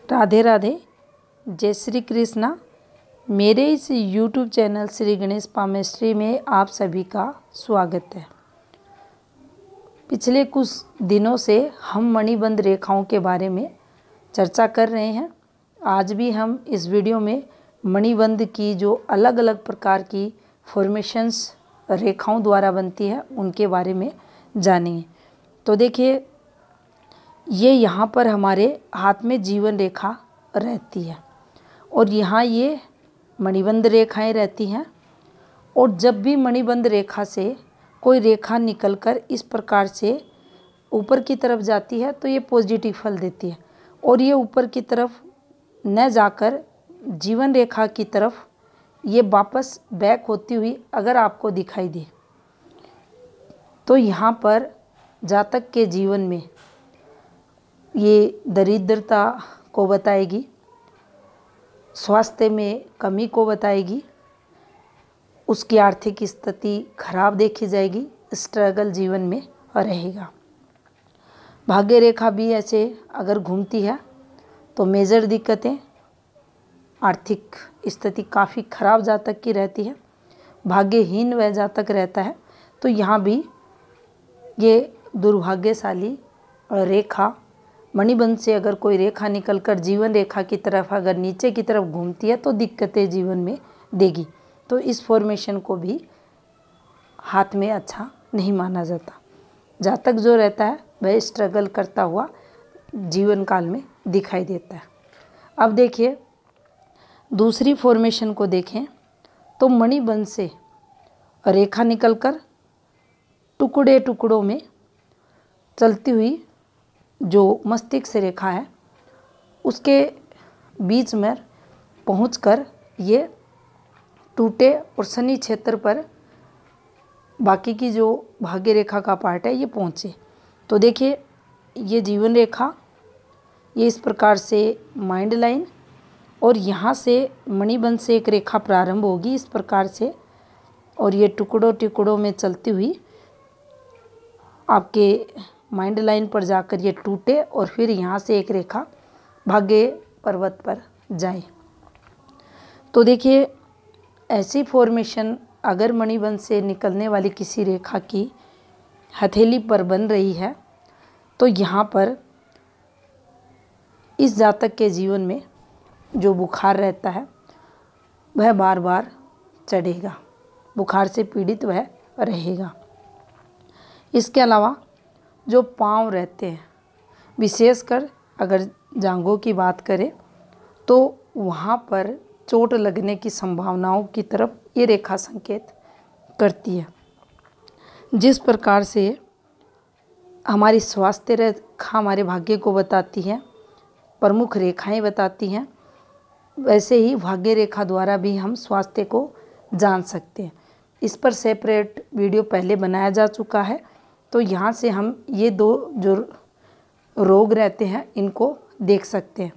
राधे राधे, जय श्री कृष्णा। मेरे इस YouTube channel Shri Ganesh palmistry में आप सभी का स्वागत है। पिछले कुछ दिनों से हम मणिबंध रेखाओं के बारे में चर्चा कर रहे हैं। आज भी हम इस वीडियो में मणिबंध की जो अलग अलग प्रकार की फॉर्मेशंस रेखाओं द्वारा बनती है उनके बारे में जानेंगे। तो देखिए, ये यहाँ पर हमारे हाथ में जीवन रेखा रहती है और यहाँ ये मणिबंध रेखाएं रहती हैं। और जब भी मणिबंध रेखा से कोई रेखा निकलकर इस प्रकार से ऊपर की तरफ जाती है तो ये पॉजिटिव फल देती है, और ये ऊपर की तरफ न जाकर जीवन रेखा की तरफ ये वापस बैक होती हुई अगर आपको दिखाई दे तो यहाँ पर जातक के जीवन में ये दरिद्रता को बताएगी, स्वास्थ्य में कमी को बताएगी, उसकी आर्थिक स्थिति खराब देखी जाएगी, स्ट्रगल जीवन में रहेगा। भाग्य रेखा भी ऐसे अगर घूमती है तो मेजर दिक्कतें, आर्थिक स्थिति काफ़ी खराब जातक की रहती है। भाग्यहीन वह जातक रहता है तो यहाँ भी ये दुर्भाग्यशाली रेखा मणिबंध से अगर कोई रेखा निकलकर जीवन रेखा की तरफ अगर नीचे की तरफ घूमती है तो दिक्कतें जीवन में देगी। तो इस फॉर्मेशन को भी हाथ में अच्छा नहीं माना जाता। जातक जो रहता है वह स्ट्रगल करता हुआ जीवन काल में दिखाई देता है। अब देखिए, दूसरी फॉर्मेशन को देखें तो मणिबंध से रेखा निकलकर टुकड़े टुकड़ों में चलती हुई जो मस्तिष्क रेखा है उसके बीच में पहुंचकर ये टूटे और शनि क्षेत्र पर बाकी की जो भाग्य रेखा का पार्ट है ये पहुंचे। तो देखिए, ये जीवन रेखा ये इस प्रकार से माइंड लाइन, और यहाँ से मणिबंध से एक रेखा प्रारंभ होगी इस प्रकार से, और ये टुकड़ों टुकड़ों में चलती हुई आपके माइंड लाइन पर जाकर ये टूटे और फिर यहाँ से एक रेखा भाग्य पर्वत पर जाए। तो देखिए, ऐसी फॉर्मेशन अगर मणिबंध से निकलने वाली किसी रेखा की हथेली पर बन रही है तो यहाँ पर इस जातक के जीवन में जो बुखार रहता है वह बार बार चढ़ेगा, बुखार से पीड़ित वह रहेगा। इसके अलावा जो पाँव रहते हैं, विशेषकर अगर जांघों की बात करें तो वहाँ पर चोट लगने की संभावनाओं की तरफ ये रेखा संकेत करती है। जिस प्रकार से हमारी स्वास्थ्य रेखा हमारे भाग्य को बताती है, प्रमुख रेखाएं बताती हैं, वैसे ही भाग्य रेखा द्वारा भी हम स्वास्थ्य को जान सकते हैं। इस पर सेपरेट वीडियो पहले बनाया जा चुका है, तो यहाँ से हम ये दो जो रोग रहते हैं इनको देख सकते हैं।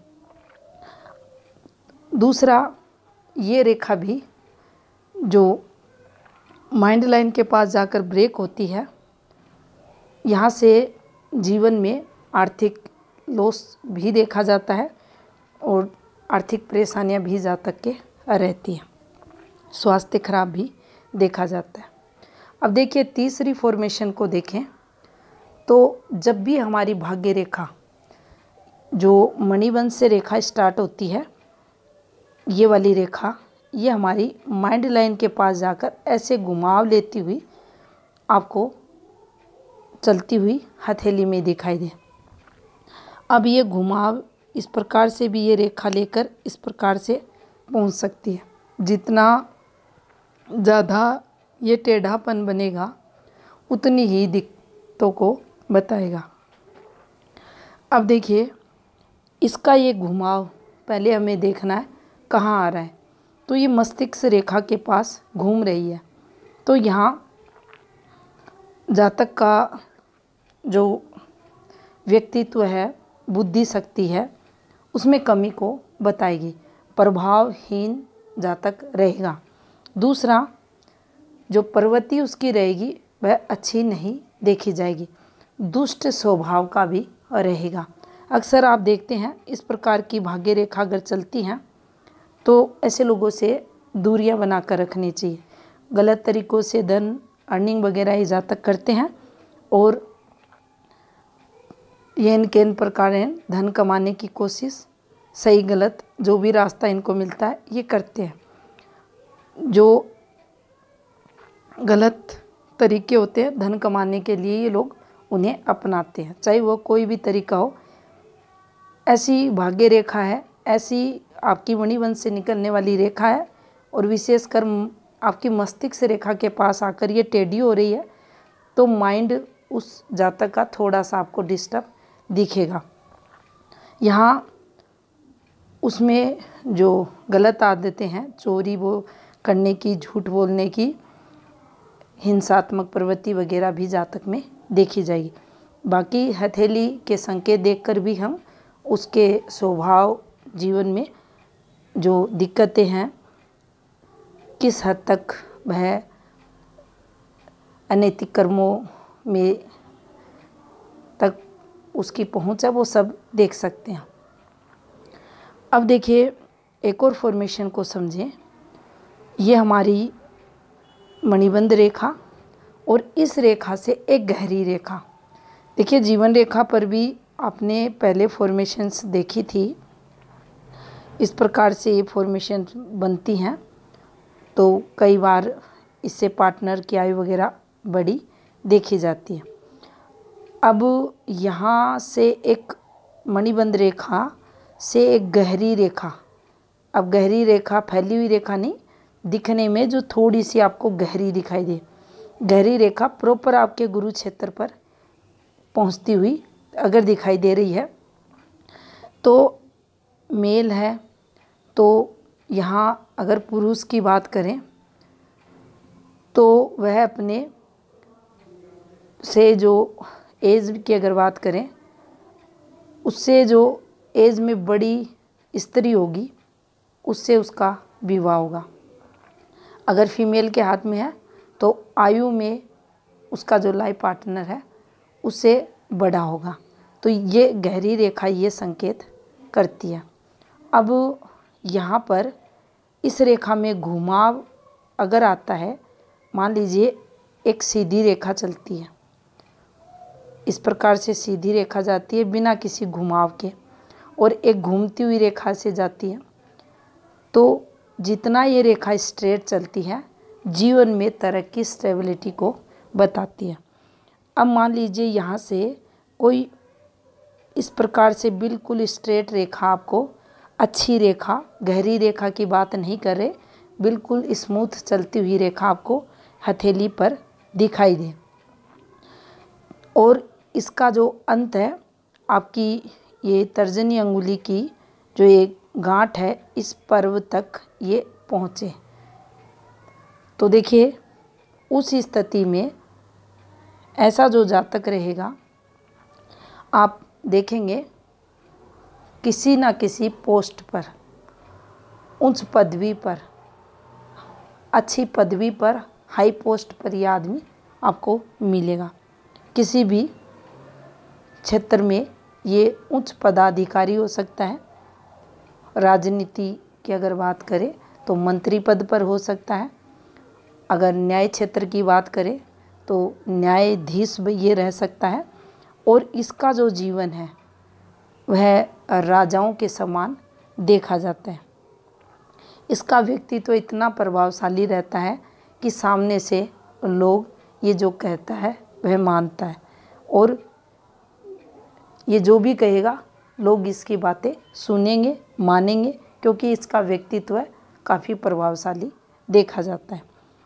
दूसरा, ये रेखा भी जो माइंड लाइन के पास जाकर ब्रेक होती है, यहाँ से जीवन में आर्थिक लॉस भी देखा जाता है और आर्थिक परेशानियाँ भी जातक के रहती हैं, स्वास्थ्य खराब भी देखा जाता है। अब देखिए, तीसरी फॉर्मेशन को देखें तो जब भी हमारी भाग्य रेखा जो मणिबंध से रेखा स्टार्ट होती है, ये वाली रेखा ये हमारी माइंड लाइन के पास जाकर ऐसे घुमाव लेती हुई आपको चलती हुई हथेली में दिखाई दे। अब ये घुमाव इस प्रकार से भी ये रेखा लेकर इस प्रकार से पहुंच सकती है। जितना ज़्यादा ये टेढ़ापन बनेगा उतनी ही दिक्कतों को बताएगा। अब देखिए, इसका ये घुमाव पहले हमें देखना है कहाँ आ रहा है। तो ये मस्तिष्क रेखा के पास घूम रही है, तो यहाँ जातक का जो व्यक्तित्व है, बुद्धि शक्ति है, उसमें कमी को बताएगी, प्रभावहीन जातक रहेगा। दूसरा, जो प्रवृत्ति उसकी रहेगी वह अच्छी नहीं देखी जाएगी, दुष्ट स्वभाव का भी रहेगा। अक्सर आप देखते हैं इस प्रकार की भाग्य रेखा अगर चलती हैं तो ऐसे लोगों से दूरियां बनाकर रखनी चाहिए। गलत तरीक़ों से धन अर्निंग वगैरह ही जातक करते हैं और ये इनके इन प्रकार धन कमाने की कोशिश, सही गलत जो भी रास्ता इनको मिलता है ये करते हैं। जो गलत तरीके होते हैं धन कमाने के लिए ये लोग उन्हें अपनाते हैं, चाहे वो कोई भी तरीका हो। ऐसी भाग्य रेखा है, ऐसी आपकी मणिबंध से निकलने वाली रेखा है और विशेषकर आपकी मस्तिष्क रेखा के पास आकर ये टेढ़ी हो रही है तो माइंड उस जातक का थोड़ा सा आपको डिस्टर्ब दिखेगा। यहाँ उसमें जो गलत आदतें हैं, चोरी वो करने की, झूठ बोलने की, हिंसात्मक प्रवृत्ति वगैरह भी जातक में देखी जाएगी। बाकी हथेली के संकेत देखकर भी हम उसके स्वभाव, जीवन में जो दिक्कतें हैं, किस हद तक वह अनैतिक कर्मों में तक उसकी पहुंच है, वो सब देख सकते हैं। अब देखिए एक और फॉर्मेशन को समझें। ये हमारी मणिबंध रेखा और इस रेखा से एक गहरी रेखा। देखिए जीवन रेखा पर भी आपने पहले फॉर्मेशंस देखी थी, इस प्रकार से ये फॉर्मेशन बनती हैं तो कई बार इससे पार्टनर की आयु वगैरह बड़ी देखी जाती है। अब यहाँ से एक मणिबंध रेखा से एक गहरी रेखा, अब गहरी रेखा फैली हुई रेखा नहीं, दिखने में जो थोड़ी सी आपको गहरी दिखाई दे, गहरी रेखा प्रॉपर आपके गुरु क्षेत्र पर पहुँचती हुई अगर दिखाई दे रही है तो मेल है। तो यहाँ अगर पुरुष की बात करें तो वह अपने से जो एज की अगर बात करें, उससे जो एज में बड़ी स्त्री होगी उससे उसका विवाह होगा। अगर फीमेल के हाथ में है तो आयु में उसका जो लाइफ पार्टनर है उससे बड़ा होगा। तो ये गहरी रेखा ये संकेत करती है। अब यहाँ पर इस रेखा में घुमाव अगर आता है, मान लीजिए एक सीधी रेखा चलती है, इस प्रकार से सीधी रेखा जाती है बिना किसी घुमाव के, और एक घूमती हुई रेखा से जाती है, तो जितना ये रेखा स्ट्रेट चलती है जीवन में तरक्की, स्टेबिलिटी को बताती है। अब मान लीजिए यहाँ से कोई इस प्रकार से बिल्कुल स्ट्रेट रेखा, आपको अच्छी रेखा, गहरी रेखा की बात नहीं कर रहे, बिल्कुल स्मूथ चलती हुई रेखा आपको हथेली पर दिखाई दे और इसका जो अंत है आपकी ये तर्जनी अंगुली की जो एक गांठ है इस पर्व तक ये पहुँचे, तो देखिए उस स्थिति में ऐसा जो जातक रहेगा आप देखेंगे किसी न किसी पोस्ट पर, उच्च पदवी पर, अच्छी पदवी पर, हाई पोस्ट पर यह आदमी आपको मिलेगा। किसी भी क्षेत्र में ये उच्च पदाधिकारी हो सकता है। राजनीति की अगर बात करें तो मंत्री पद पर हो सकता है। अगर न्याय क्षेत्र की बात करें तो न्यायाधीश ये रह सकता है। और इसका जो जीवन है वह राजाओं के समान देखा जाता है। इसका व्यक्तित्व इतना प्रभावशाली रहता है कि सामने से लोग ये जो कहता है वह मानता है और ये जो भी कहेगा लोग इसकी बातें सुनेंगे, मानेंगे, क्योंकि इसका व्यक्तित्व काफ़ी प्रभावशाली देखा जाता है।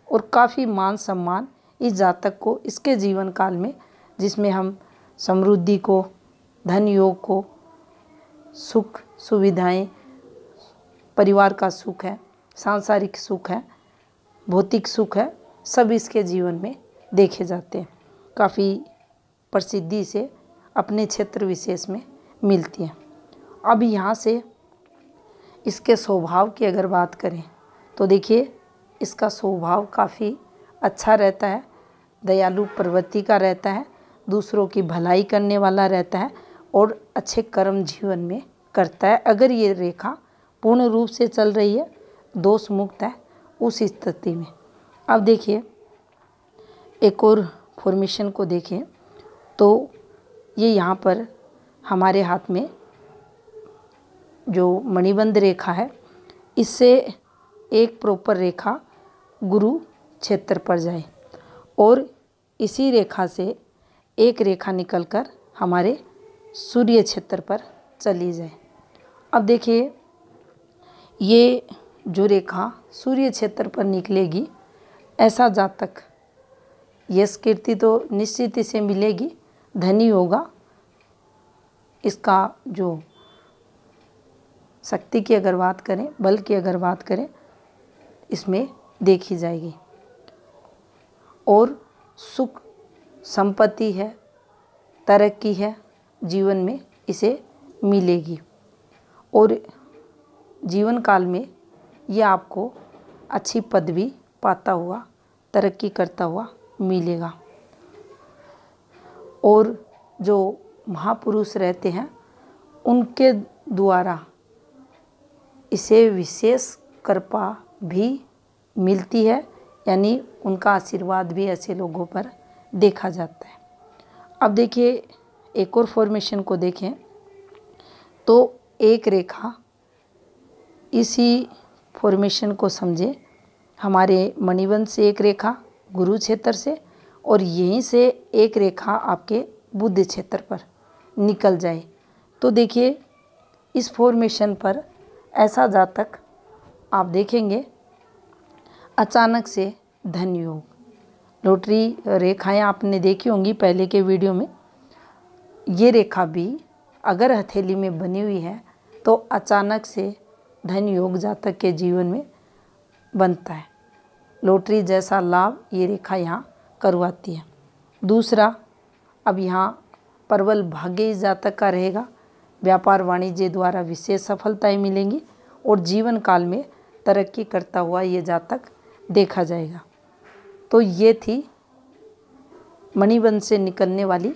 और काफ़ी मान सम्मान इस जातक को इसके जीवन काल में, जिसमें हम समृद्धि को, धन योग को, सुख सुविधाएं, परिवार का सुख है, सांसारिक सुख है, भौतिक सुख है, सब इसके जीवन में देखे जाते हैं। काफ़ी प्रसिद्धि से अपने क्षेत्र विशेष में मिलती हैं। अब यहाँ से इसके स्वभाव की अगर बात करें तो देखिए इसका स्वभाव काफ़ी अच्छा रहता है, दयालु प्रवृत्ति का रहता है, दूसरों की भलाई करने वाला रहता है और अच्छे कर्म जीवन में करता है। अगर ये रेखा पूर्ण रूप से चल रही है, दोष मुक्त है, उस स्थिति में। अब देखिए एक और फॉर्मेशन को देखें तो ये यहाँ पर हमारे हाथ में जो मणिबंध रेखा है, इससे एक प्रॉपर रेखा गुरु क्षेत्र पर जाए और इसी रेखा से एक रेखा निकलकर हमारे सूर्य क्षेत्र पर चली जाए। अब देखिए ये जो रेखा सूर्य क्षेत्र पर निकलेगी, ऐसा जातक यश कीर्ति तो निश्चित ही से मिलेगी, धनी होगा। इसका जो शक्ति की अगर बात करें, बल की अगर बात करें, इसमें देखी जाएगी। और सुख संपत्ति है, तरक्की है, जीवन में इसे मिलेगी। और जीवन काल में ये आपको अच्छी पदवी पाता हुआ, तरक्की करता हुआ मिलेगा। और जो महापुरुष रहते हैं उनके द्वारा इसे विशेष कृपा भी मिलती है, यानी उनका आशीर्वाद भी ऐसे लोगों पर देखा जाता है। अब देखिए एक और फॉर्मेशन को देखें तो एक रेखा, इसी फॉर्मेशन को समझे, हमारे मणिबंध से एक रेखा गुरु क्षेत्र से, और यहीं से एक रेखा आपके बुध क्षेत्र पर निकल जाए तो देखिए इस फॉर्मेशन पर ऐसा जातक आप देखेंगे अचानक से धन योग। लॉटरी रेखाएं आपने देखी होंगी पहले के वीडियो में। ये रेखा भी अगर हथेली में बनी हुई है तो अचानक से धन योग जातक के जीवन में बनता है। लॉटरी जैसा लाभ ये रेखा यहाँ करवाती है। दूसरा, अब यहाँ प्रबल भाग्य इस जातक का रहेगा। व्यापार वाणिज्य द्वारा विशेष सफलताएं मिलेंगी और जीवन काल में तरक्की करता हुआ ये जातक देखा जाएगा। तो ये थी मणिबंध से निकलने वाली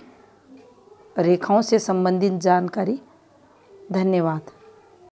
रेखाओं से संबंधित जानकारी। धन्यवाद।